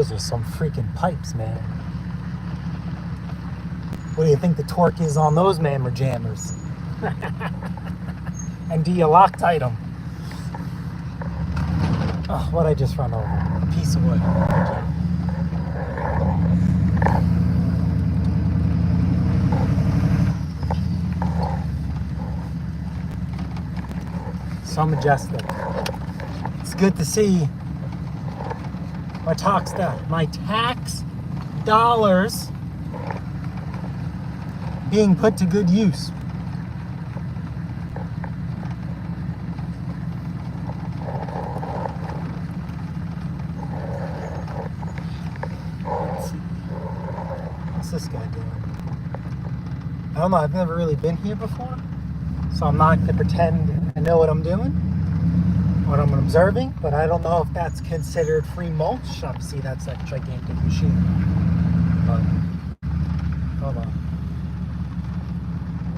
Those are some freaking pipes, man. What do you think the torque is on those mammer jammers? And do you Loctite them? Oh, what'd I just run over? A piece of wood. So majestic. It's good to see my tax dollars being put to good use. Let's see. What's this guy doing? I don't know, I've never really been here before, so I'm not going to pretend I know what I'm doing, what I'm observing, but I don't know if that's considered free mulch. Obviously, that's a gigantic machine. But, hold on.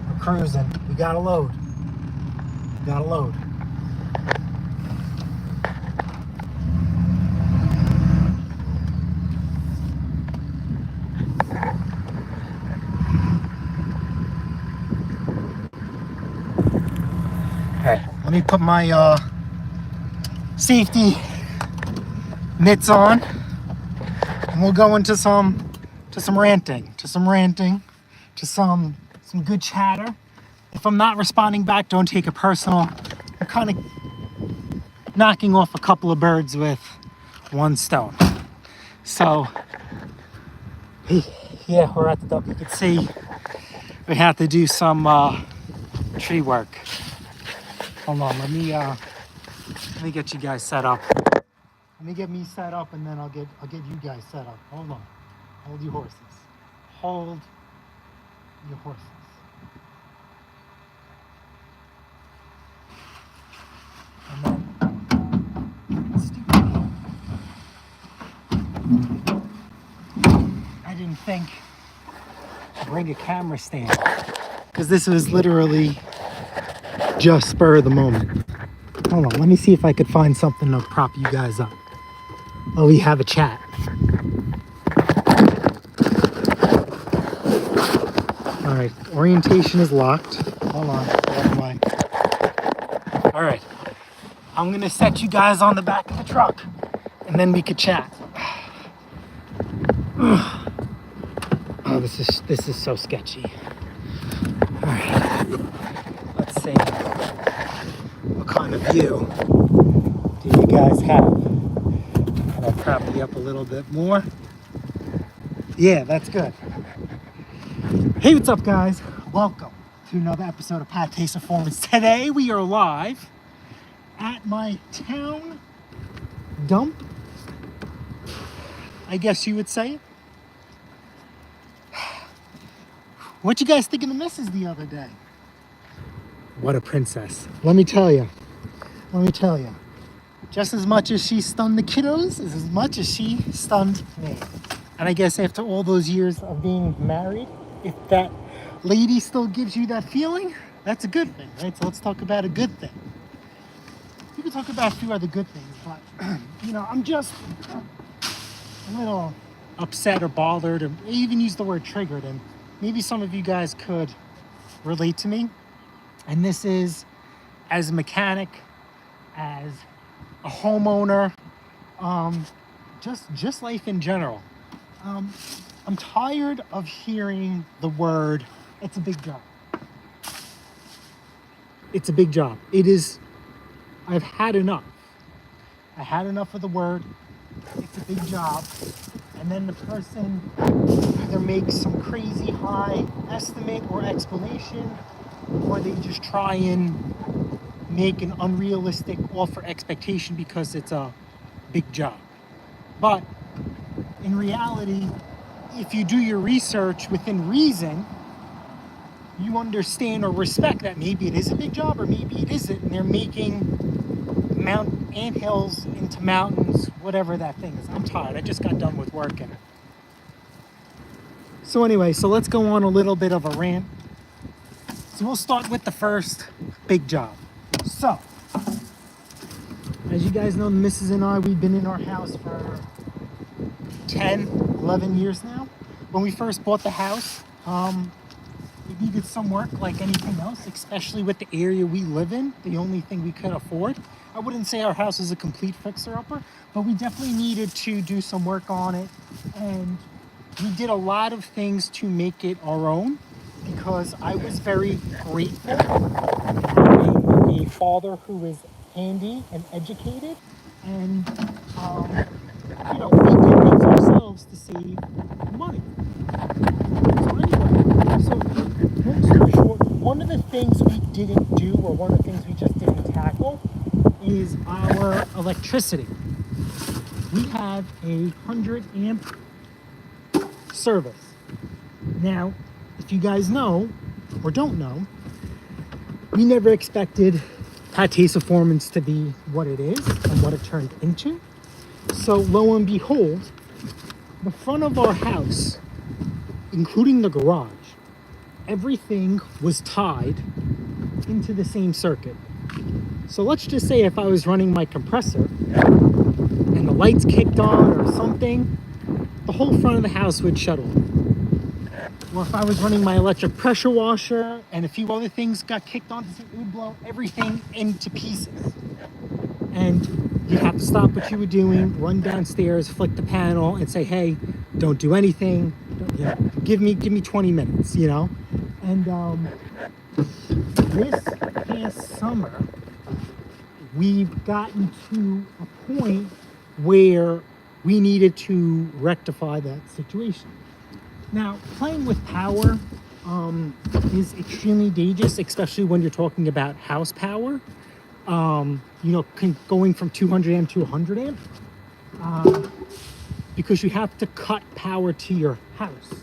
We're cruising. We got to load. We got to load. Okay, let me put my safety mitts on, and we'll go into some ranting, to some good chatter. If I'm not responding back, don't take it personal. I'm kind of knocking off a couple of birds with one stone. So, yeah, we're at the dump. You can see we have to do some tree work. Hold on, let me get you guys set up. Let me get me set up, and then I'll get you guys set up. Hold on. Hold your horses. Hold your horses. And then I didn't think to bring a camera stand, because this was literally just spur of the moment. Hold on, let me see if I could find something to prop you guys up. Oh, we have a chat. All right, orientation is locked. Hold on, all right, I'm gonna set you guys on the back of the truck, and then we could chat. Oh, this is so sketchy. All right, let's see. What kind of view do you guys have? Can I prop you up a little bit more? Yeah, that's good. Hey, what's up, guys? Welcome to another episode of Pat Taste Performance. Today we are live at my town dump, I guess you would say. What you guys think of the missus the other day? What a princess. Let me tell you. Just as much as she stunned the kiddos, is as much as she stunned me. And I guess after all those years of being married, if that lady still gives you that feeling, that's a good thing, right? So let's talk about a good thing. We can talk about a few other good things, but I'm just a little upset or bothered, or even use the word triggered, and maybe some of you guys could relate to me. And this is as a mechanic, as a homeowner, just life in general. I'm tired of hearing the word, it's a big job. It's a big job. It is, I've had enough. I had enough of the word, it's a big job. And then the person either makes some crazy high estimate or explanation, or they just try and make an unrealistic offer expectation because it's a big job. But in reality, if you do your research within reason, you understand or respect that maybe it is a big job or maybe it isn't, and they're making anthills into mountains, whatever that thing is. I'm tired. I just got done with working. So anyway, so let's go on a little bit of a rant. So we'll start with the first big job. So, as you guys know, the missus and I, we've been in our house for 10, 11 years now. When we first bought the house, it needed some work like anything else, especially with the area we live in, the only thing we could afford. I wouldn't say our house is a complete fixer-upper, but we definitely needed to do some work on it. And we did a lot of things to make it our own because I was very grateful for a father who is handy and educated. And, we did things ourselves to save money. So anyway, so long story short, one of the things we didn't do, or one of the things we just didn't tackle, is our electricity. We have a 100 amp service. Now, if you guys know or don't know, we never expected Pate's Performance to be what it is and what it turned into. So lo and behold, the front of our house, including the garage, everything was tied into the same circuit. So let's just say if I was running my compressor and the lights kicked on or something, the whole front of the house would shut off. Or if I was running my electric pressure washer and a few other things got kicked on, it would blow everything into pieces. And you'd have to stop what you were doing, run downstairs, flick the panel and say, hey, don't do anything. Give me 20 minutes, And this past summer, we've gotten to a point where we needed to rectify that situation. Now, playing with power is extremely dangerous, especially when you're talking about house power. Going from 200 amp to 100 amp, because you have to cut power to your house.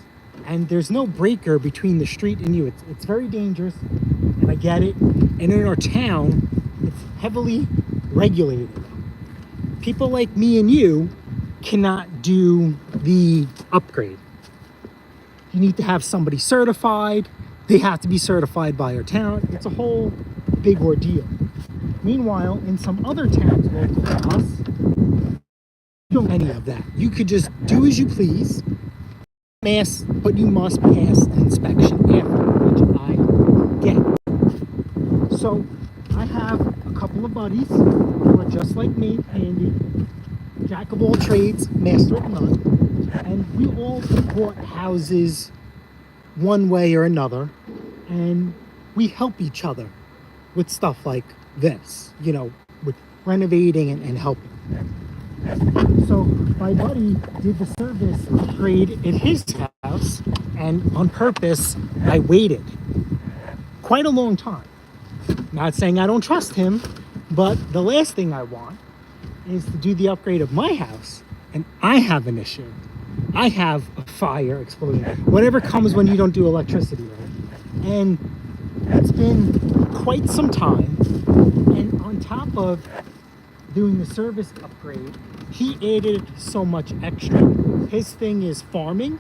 And there's no breaker between the street and you. It's very dangerous, and I get it. And in our town, it's heavily regulated. People like me and you cannot do the upgrade. You need to have somebody certified. They have to be certified by our town. It's a whole big ordeal. Meanwhile, in some other towns local to us, you don't do any of that. You could just do as you please, but you must pass an inspection after, which I get. So I have a couple of buddies who are just like me, handy, jack of all trades, master of none, and we all bought houses one way or another, and we help each other with stuff like this, with renovating and helping. So my buddy did the service upgrade at his house, and on purpose, I waited quite a long time. Not saying I don't trust him, but the last thing I want is to do the upgrade of my house, and I have an issue. I have a fire, explosion, whatever comes when you don't do electricity right. And it's been quite some time, and on top of doing the service upgrade, he added so much extra. His thing is farming,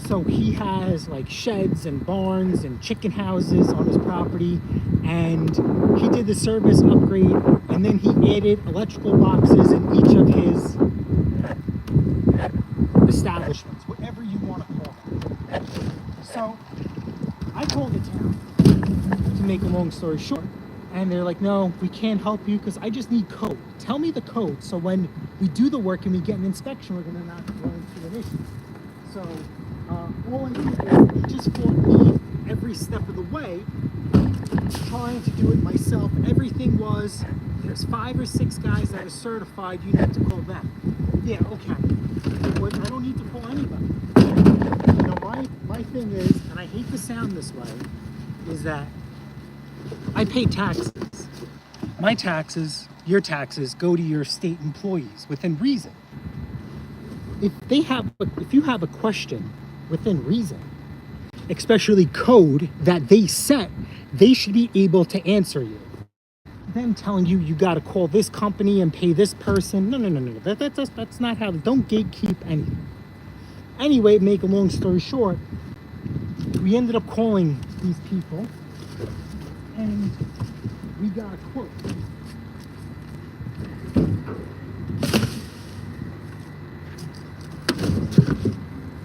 so he has like sheds and barns and chicken houses on his property, and he did the service upgrade, and then he added electrical boxes in each of his establishments, whatever you want to call them. So I called the town, to make a long story short, and they're like, no, we can't help you because I just need code. Tell me the code so when we do the work and we get an inspection, we're going to not run into an issue. So all I did is he just fought me every step of the way, trying to do it myself. Everything was, there's 5 or 6 guys that are certified, you need to call them. Yeah, okay. I don't need to call anybody. My thing is, and I hate to sound this way, is that I pay taxes. My taxes, your taxes, go to your state employees within reason. If you have a question within reason, especially code that they set, they should be able to answer you. Them telling you got to call this company and pay this person, no. That's not how. Don't gatekeep anything. Anyway, make a long story short, we ended up calling these people, and we got a quote.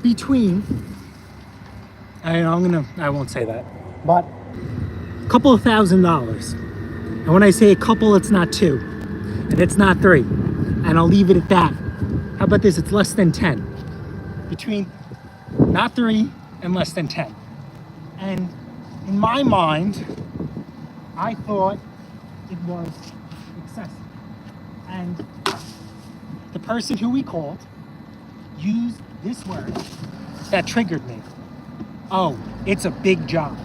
between, I won't say that, but a couple of $1,000s. And when I say a couple, it's not two, and it's not three, and I'll leave it at that. How about this? It's less than 10. Between not 3 and less than 10. And in my mind, I thought it was excessive. And the person who we called used this word that triggered me. Oh, it's a big job.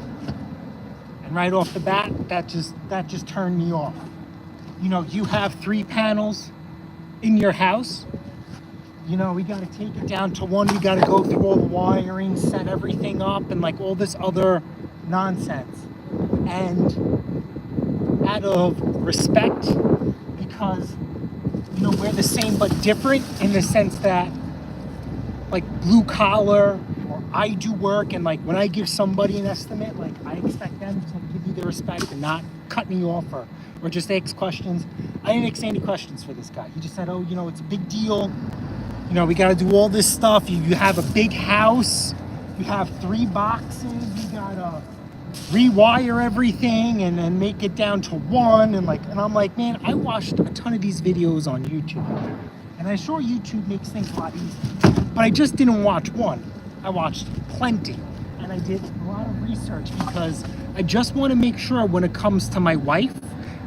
And right off the bat, that just turned me off. You know, you have 3 panels in your house. You know, we got to take it down to 1. We got to go through all the wiring, set everything up, and like all this other nonsense. And out of respect, because, you know, we're the same but different in the sense that, like, blue collar, or I do work, and like when I give somebody an estimate, like I expect them to give me the respect and not cut me off or just ask questions. I didn't ask any questions for this guy. He just said, oh, you know, it's a big deal. You know, we got to do all this stuff. You have a big house. You have 3 boxes. You got to rewire everything and then make it down to 1. And I'm like, man, I watched a ton of these videos on YouTube. And I'm sure YouTube makes things a lot easier. But I just didn't watch one. I watched plenty. And I did a lot of research because I just want to make sure when it comes to my wife,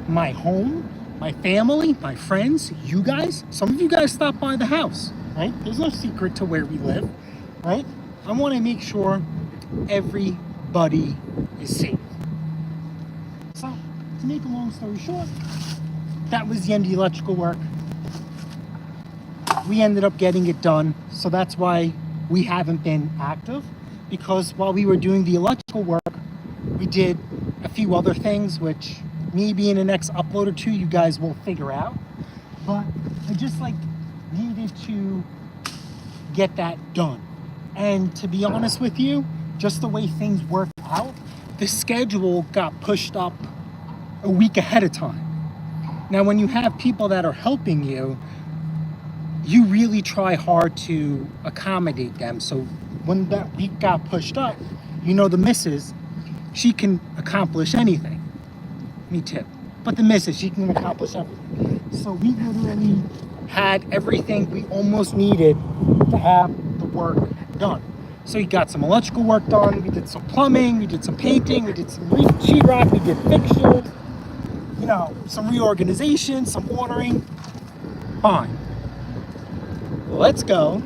my home, my family, my friends, you guys, some of you guys stop by the house, right? There's no secret to where we live, right? I want to make sure everybody is safe. So, to make a long story short, that was the end of the electrical work. We ended up getting it done, so that's why we haven't been active, because while we were doing the electrical work, we did a few other things, which maybe in the next upload or 2 you guys will figure out. But I just needed to get that done. And to be honest with you, just the way things worked out, the schedule got pushed up a week ahead of time. Now, when you have people that are helping you, you really try hard to accommodate them. So when that week got pushed up, you know, the missus, she can accomplish anything. Me too. But the missus, she can accomplish everything. So we literally had everything we almost needed to have the work done. So we got some electrical work done, we did some plumbing, we did some painting, we did some sheetrock, we did fixtures, you know, some reorganization, some ordering. Fine. Let's go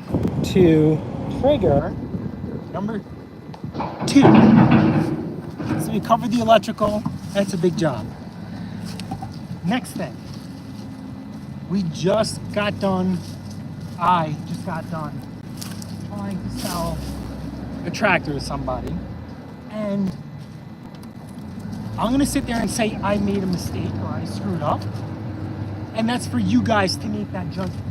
to trigger number 2. So we covered the electrical. That's a big job. Next thing, I just got done trying to sell a tractor to somebody. And I'm gonna sit there and say I made a mistake or I screwed up. And that's for you guys to make that judgment.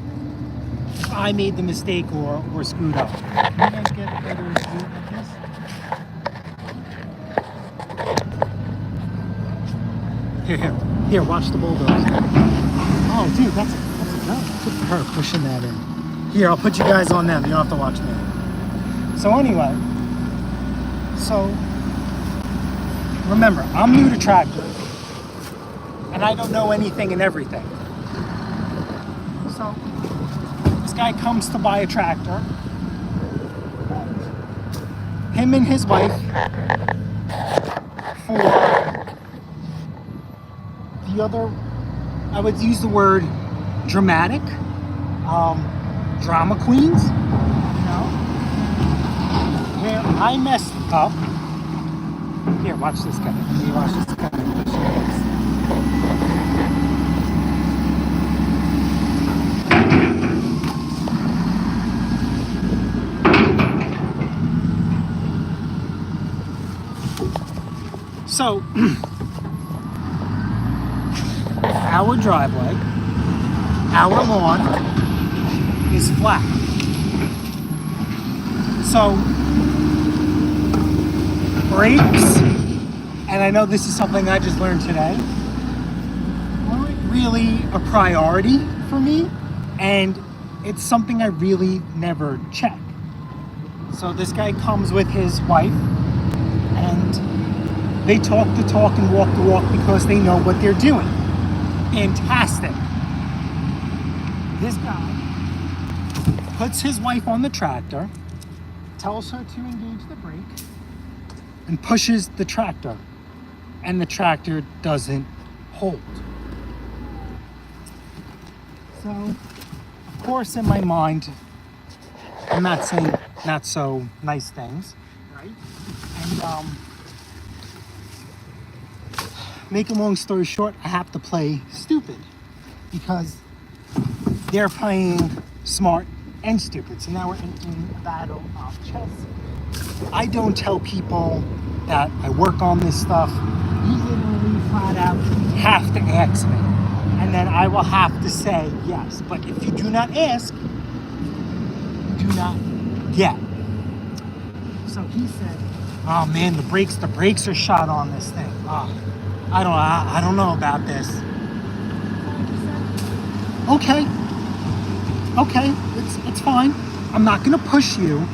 If I made the mistake or screwed up. Can you guys get a better view of this? Here, watch the bulldozer. Oh, dude, that's a no. Good for her pushing that in. Here, I'll put you guys on them. You don't have to watch me. So anyway, remember, I'm new to tractors, and I don't know anything and everything. So this guy comes to buy a tractor. Him and his wife for the other, I would use the word dramatic, drama queens, you know, where I messed up. Here, watch this guy. Here, watch this guy. So, our driveway, our lawn is flat. So, brakes, and I know this is something I just learned today, weren't really a priority for me, and it's something I really never check. So this guy comes with his wife, and they talk the talk and walk the walk because they know what they're doing. Fantastic. This guy puts his wife on the tractor, tells her to engage the brake, and pushes the tractor. And the tractor doesn't hold. So, of course, in my mind, I'm not saying not so nice things, right? And make a long story short, I have to play stupid because they're playing smart and stupid. So now we're in a battle of chess. I don't tell people that I work on this stuff. You literally flat out have to ask me. And then I will have to say yes. But if you do not ask, you do not get. So he said, oh man, the brakes are shot on this thing. Oh, I don't know about this. Okay, it's fine. I'm not gonna push you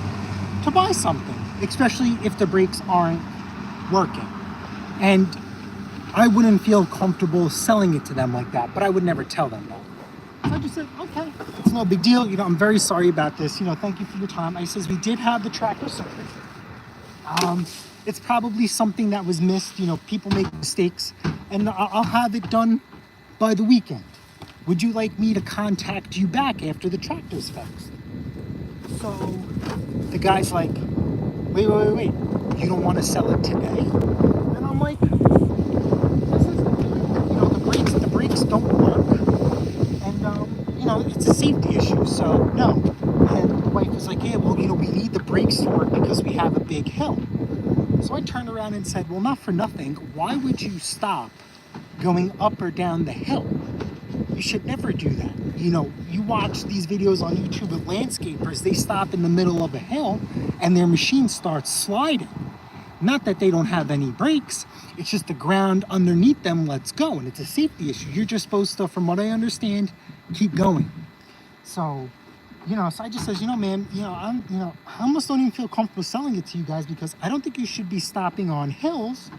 to buy something, especially if the brakes aren't working. And I wouldn't feel comfortable selling it to them like that, but I would never tell them that. So I just said, okay, it's no big deal. I'm very sorry about this. Thank you for your time. I says, we did have the tractor service. It's probably something that was missed. People make mistakes, and I'll have it done by the weekend. Would you like me to contact you back after the tractor's fixed? So the guy's like, wait. You don't want to sell it today? And I'm like, the brakes don't work. And, it's a safety issue, so no. And the wife was like, yeah, well, we need the brakes to work because we have a big hill. So I turned around and said, well, not for nothing. Why would you stop going up or down the hill? You should never do that. You watch these videos on YouTube with landscapers, they stop in the middle of a hill and their machine starts sliding. Not that they don't have any brakes, it's just the ground underneath them lets go, and it's a safety issue. You're just supposed to, from what I understand, keep going. So, so I just says, ma'am, I almost don't even feel comfortable selling it to you guys because I don't think you should be stopping on hills.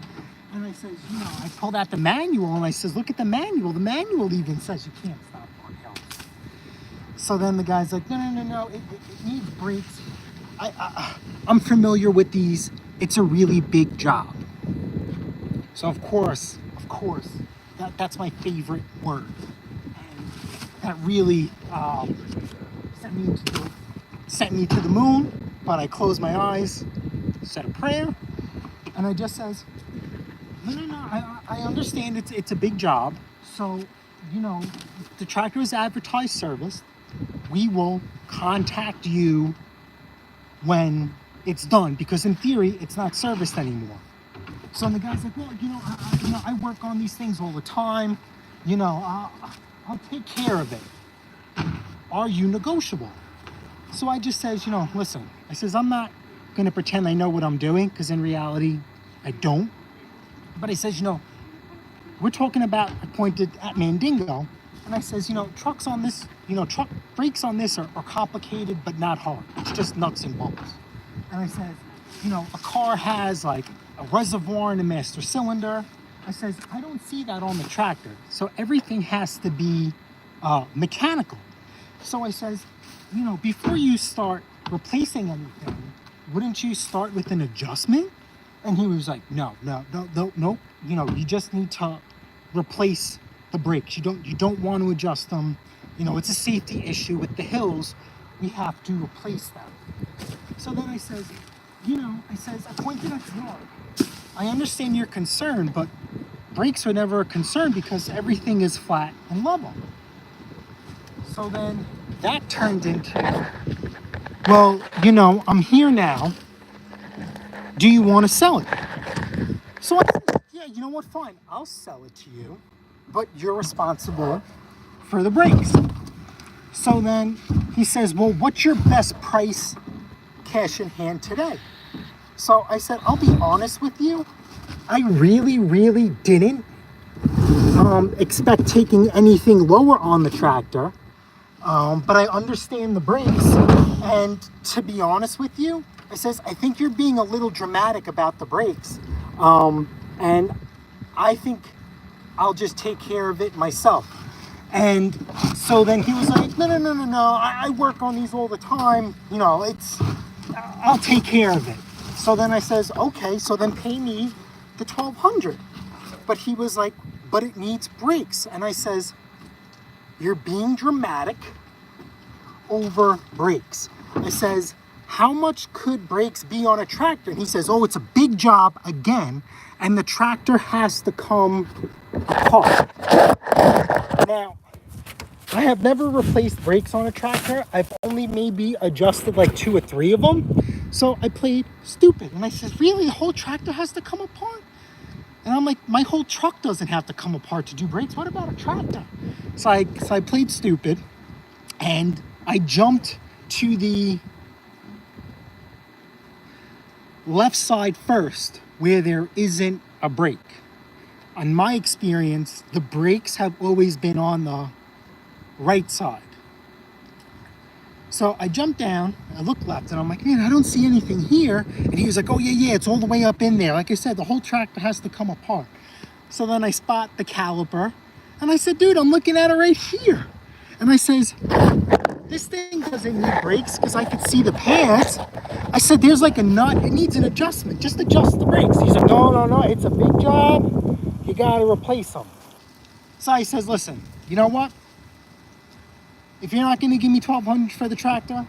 And I says, I pulled out the manual and I says, look at the manual. The manual even says you can't stop on hills. So then the guy's like, no, it needs brakes. I'm familiar with these. It's a really big job. So of course, that's my favorite word. And that really sent me to the moon. But I closed my eyes, said a prayer, and I just says, no, I understand it's a big job. So, the tractor is advertised service. We will contact you when it's done because in theory, it's not serviced anymore. So the guy's like, well, I work on these things all the time. I'll take care of it. Are you negotiable? So I just says, listen, I says, I'm not going to pretend I know what I'm doing because in reality, I don't. But I says, we're talking about, I pointed at Mandingo, and I says, trucks on this, truck brakes on this are complicated but not hard. It's just nuts and bolts. And I said, a car has like a reservoir and a master cylinder. I says, I don't see that on the tractor. So everything has to be mechanical. So I says, before you start replacing anything, wouldn't you start with an adjustment? And he was like, no. You just need to replace the brakes. You don't want to adjust them. It's a safety issue with the hills. We have to replace them. So then I says, I pointed at the yard. I understand your concern, but brakes are never a concern because everything is flat and level. So then that turned into, well, I'm here now. Do you want to sell it? So I said, yeah, you know what, fine, I'll sell it to you, but you're responsible for the brakes. So then he says, well, what's your best price cash in hand today? So I said, I'll be honest with you, I really didn't expect taking anything lower on the tractor, But I understand the brakes. And to be honest with you, I says, I think you're being a little dramatic about the brakes. And I think I'll just take care of it myself. And so then he was like, no, I work on these all the time. You know, I'll take care of it. So then I says, okay, so then pay me the $1,200. But he was like, but it needs brakes. And I says, you're being dramatic over brakes. I says, how much could brakes be on a tractor? And he says, oh, it's a big job again, and the tractor has to come apart. Now, I have never replaced brakes on a tractor. I've only maybe adjusted like 2 or 3 of them. So I played stupid. And I said, really, the whole tractor has to come apart? And I'm like, my whole truck doesn't have to come apart to do brakes. What about a tractor? So I played stupid, and I jumped to the left side first where there isn't a brake. On my experience, the brakes have always been on the right side. So I jumped down, I looked left, and I'm like, man, I don't see anything here. And he was like, oh yeah, it's all the way up in there. Like I said, the whole tractor has to come apart. So then I spot the caliper, and I said, dude, I'm looking at it right here. And I says, this thing doesn't need brakes because I could see the pads. I said, there's like a nut, it needs an adjustment. Just adjust the brakes. He's like, no, it's a big job. You gotta replace them. So I says, listen, you know what? If you're not gonna give me $1,200 for the tractor,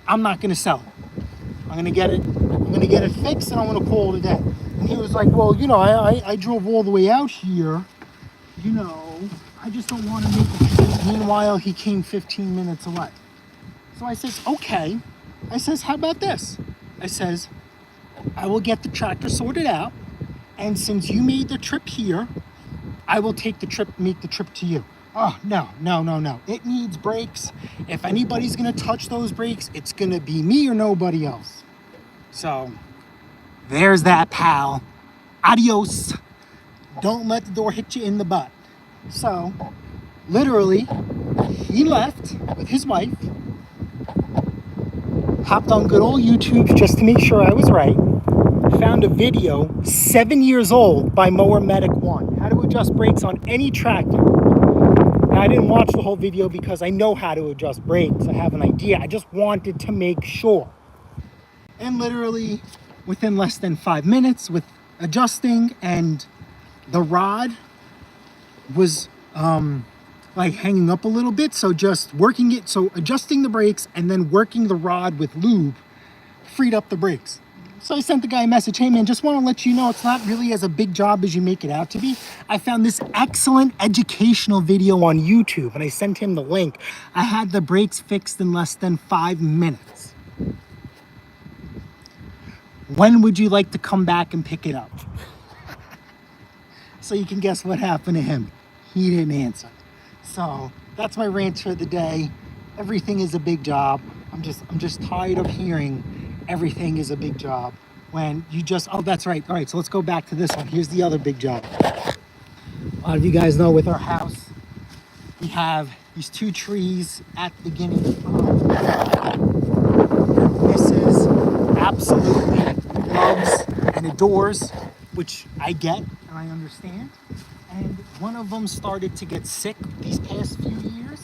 I'm not gonna sell it. I'm gonna get it fixed, and I'm gonna call it a day. And he was like, well, you know, I drove all the way out here. You know, I just don't want to make a trip. Meanwhile, he came 15 minutes away. So I says, okay. I says, how about this? I says, I will get the tractor sorted out, and since you made the trip here, I will make the trip to you. Oh, no. It needs brakes. If anybody's gonna touch those brakes, it's gonna be me or nobody else. So, there's that, pal. Adios. Don't let the door hit you in the butt. So, literally, he left with his wife, hopped on good old YouTube just to make sure I was right, found a video 7 years old by Mower Medic 1, how to adjust brakes on any tractor. Now, I didn't watch the whole video because I know how to adjust brakes. I have an idea. I just wanted to make sure. And literally, within less than 5 minutes with adjusting, and the rod was like hanging up a little bit, so just working it, so adjusting the brakes and then working the rod with lube freed up the brakes. So I sent the guy a message, hey man, just want to let you know it's not really as a big job as you make it out to be. I found this excellent educational video on YouTube, and I sent him the link. I had the brakes fixed in less than 5 minutes. When would you like to come back and pick it up? So you can guess what happened to him. He didn't answer. So that's my rant for the day. Everything is a big job. I'm just tired of hearing everything is a big job when you just, oh, that's right. All right, so let's go back to this one. Here's the other big job. A lot of you guys know with our house, we have these 2 trees at the beginning. This is absolutely loves and adores, which I get and I understand. And one of them started to get sick these past few years,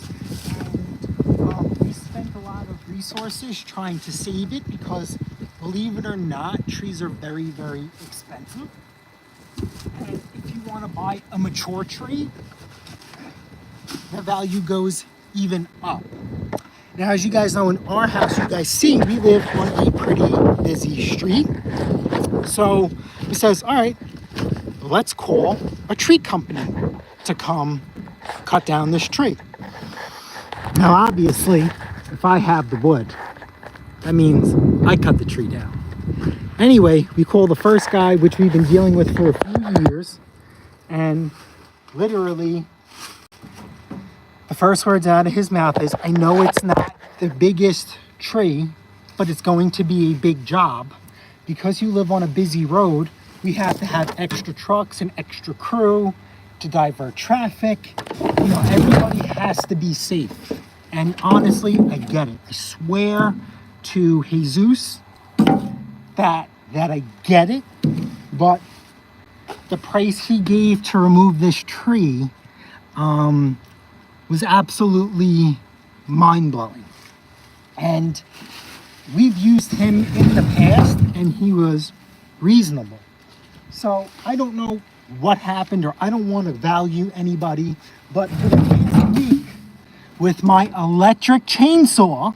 and we spent a lot of resources trying to save it because, believe it or not, trees are very, very expensive. And if you want to buy a mature tree, the value goes even up. Now, as you guys know, in our house, you guys see, we live on a pretty busy street. So he says, all right, let's call a tree company to come cut down this tree. Now, obviously, if I have the wood, that means I cut the tree down. Anyway, we call the first guy, which we've been dealing with for a few years, and literally the first words out of his mouth is, I know it's not the biggest tree, but it's going to be a big job. Because you live on a busy road, we have to have extra trucks and extra crew to divert traffic. You know, everybody has to be safe. And honestly, I get it. I swear to Jesus that I get it, but the price he gave to remove this tree was absolutely mind-blowing. And we've used him in the past and he was reasonable. So I don't know what happened, or I don't want to value anybody, but for the past week with my electric chainsaw,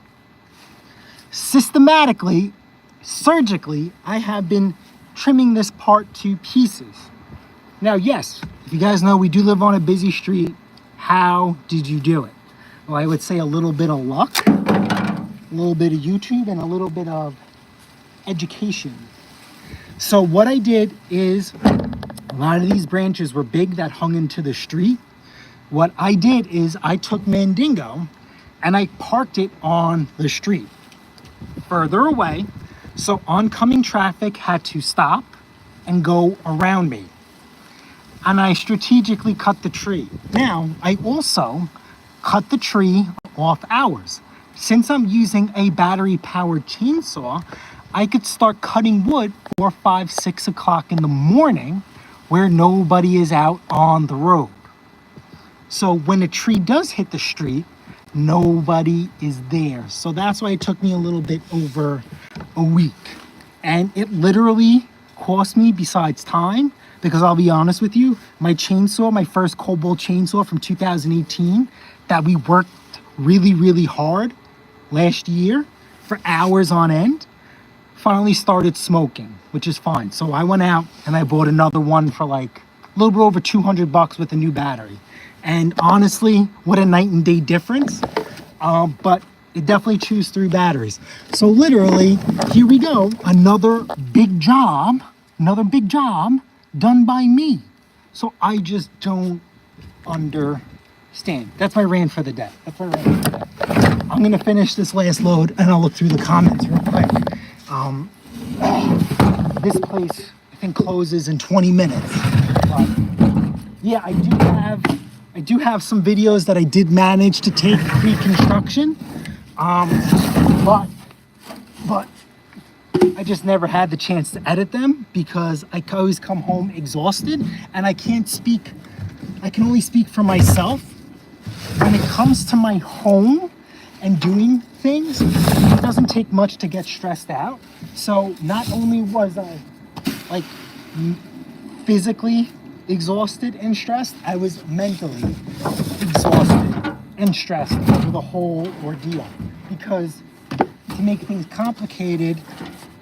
systematically, surgically, I have been trimming this part to pieces. Now, yes, if you guys know, we do live on a busy street. How did you do it? Well, I would say a little bit of luck, a little bit of YouTube, and a little bit of education. So what I did is, a lot of these branches were big that hung into the street. What I did is I took Mandingo and I parked it on the street further away, so oncoming traffic had to stop and go around me. And I strategically cut the tree. Now, I also cut the tree off hours. Since I'm using a battery-powered chainsaw, I could start cutting wood 4, 5, 6 o'clock in the morning where nobody is out on the road. So when a tree does hit the street, nobody is there. So that's why it took me a little bit over a week. And it literally cost me, besides time, because I'll be honest with you, my chainsaw, my first Cobalt chainsaw from 2018, that we worked really, really hard last year for hours on end, finally started smoking, which is fine. So I went out and I bought another one for like a little bit over $200 with a new battery. And honestly, what a night and day difference. But it definitely chews through batteries. So literally, here we go. Another big job done by me. So I just don't understand. That's my rant for the day. I'm gonna finish this last load and I'll look through the comments real quick. This place, I think, closes in 20 minutes. But yeah, I do have some videos that I did manage to take pre-construction. But I just never had the chance to edit them because I always come home exhausted, and I can only speak for myself. When it comes to my home and doing things, it doesn't take much to get stressed out. So not only was I like physically exhausted and stressed, I was mentally exhausted and stressed over the whole ordeal. Because to make things complicated,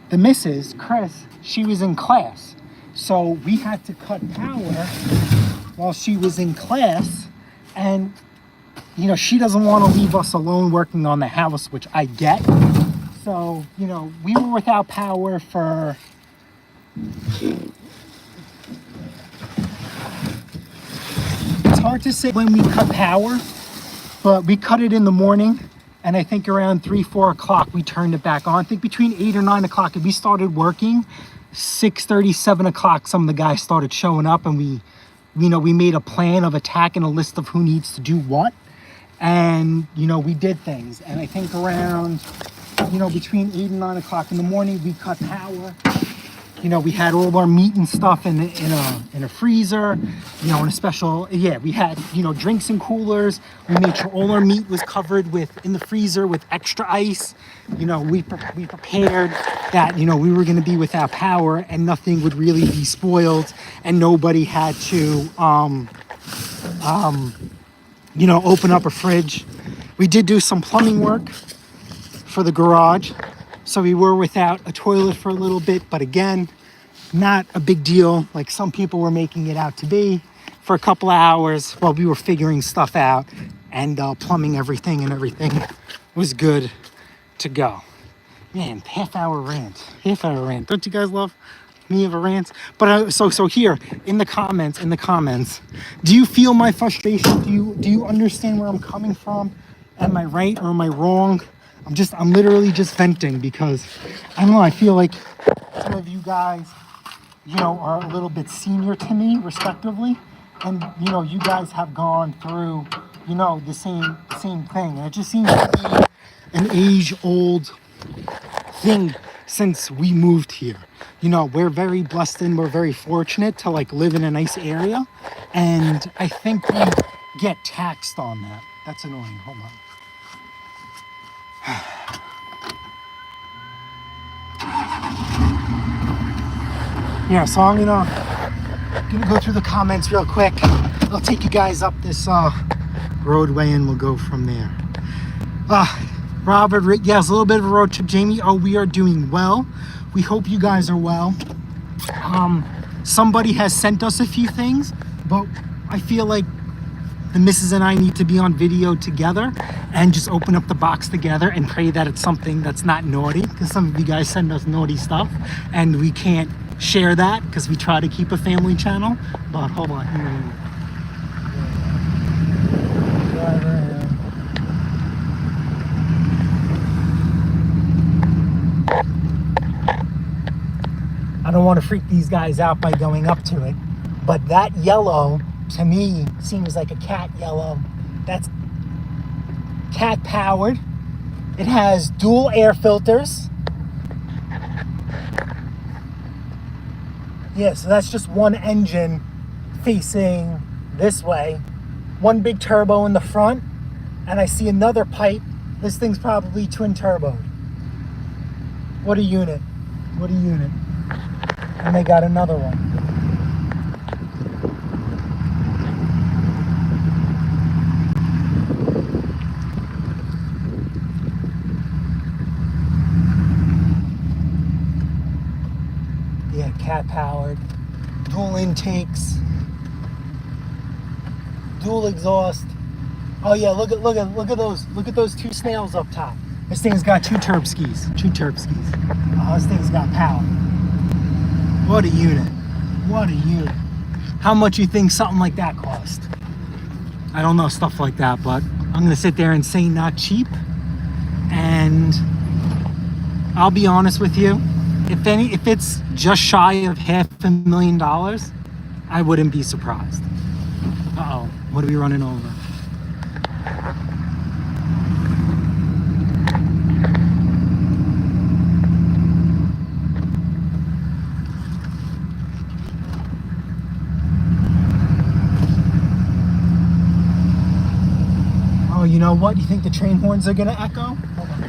the missus, Chris, she was in class. So we had to cut power while she was in class. And, you know, she doesn't want to leave us alone working on the house, which I get. So, you know, we were without power for... It's hard to say when we cut power, but we cut it in the morning. And I think around 3, 4 o'clock, we turned it back on. I think between 8 or 9 o'clock, and we started working. 6:30, 7 o'clock, some of the guys started showing up, and we made a plan of attack and a list of who needs to do what. And, you know, we did things. And I think around, you know, between 8 and 9 o'clock in the morning, we cut power. You know, we had all our meat and stuff in a freezer, you know, in a special, we had, you know, drinks and coolers. We made sure all our meat was covered in the freezer with extra ice. You know, we prepared that, you know, we were going to be without power and nothing would really be spoiled and nobody had to, you know, open up a fridge. We did do some plumbing work for the garage. So we were without a toilet for a little bit, but again, not a big deal like some people were making it out to be. For a couple of hours while we were figuring stuff out and plumbing everything, and everything was good to go. Man, half hour rant. Don't you guys love me of a rant? But so here in the comments, do you feel my frustration? Do you understand where I'm coming from? Am I right or am I wrong? I'm literally just venting because I don't know, I feel like some of you guys, you know, are a little bit senior to me respectively. And, you know, you guys have gone through, you know, the same thing. And it just seems to be an age-old thing since we moved here. You know, we're very blessed and we're very fortunate to like live in a nice area. And I think we get taxed on that. That's annoying. Hold on. Yeah, so I'm gonna go through the comments real quick. I'll take you guys up this roadway and we'll go from there. Robert, yes, a little bit of a road trip. Jamie, oh, we are doing well. We hope you guys are well. Somebody has sent us a few things, but I feel like the missus and I need to be on video together and just open up the box together and pray that it's something that's not naughty, because some of you guys send us naughty stuff and we can't share that because we try to keep a family channel. But hold on. I don't want to freak these guys out by going up to it, but that yellow to me seems like a cat yellow. That's cat powered. It has dual air filters. Yeah, so that's just one engine facing this way. One big turbo in the front, and I see another pipe. This thing's probably twin turboed. What a unit. What a unit. And they got another one. Yeah, cat powered, dual intakes, dual exhaust. Oh yeah, look at those two snails up top. This thing's got two turb skis. Oh, this thing's got power. What a unit. What a unit. How much you think something like that cost? I don't know stuff like that, but I'm gonna sit there and say not cheap. And I'll be honest with you, if it's just shy of $500,000, I wouldn't be surprised. Uh-oh, what are we running over? Oh, you know what? You think the train horns are gonna echo? Hold on.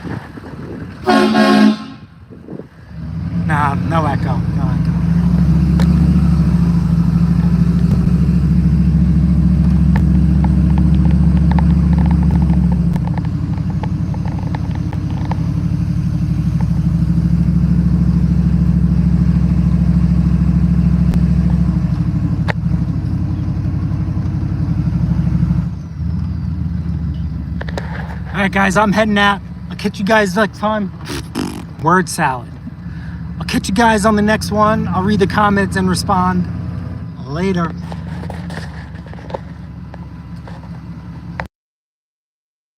Nah, no echo. No echo. All right, guys, I'm heading out. I'll catch you guys next time. Word salad. I'll catch you guys on the next one. I'll read the comments and respond later.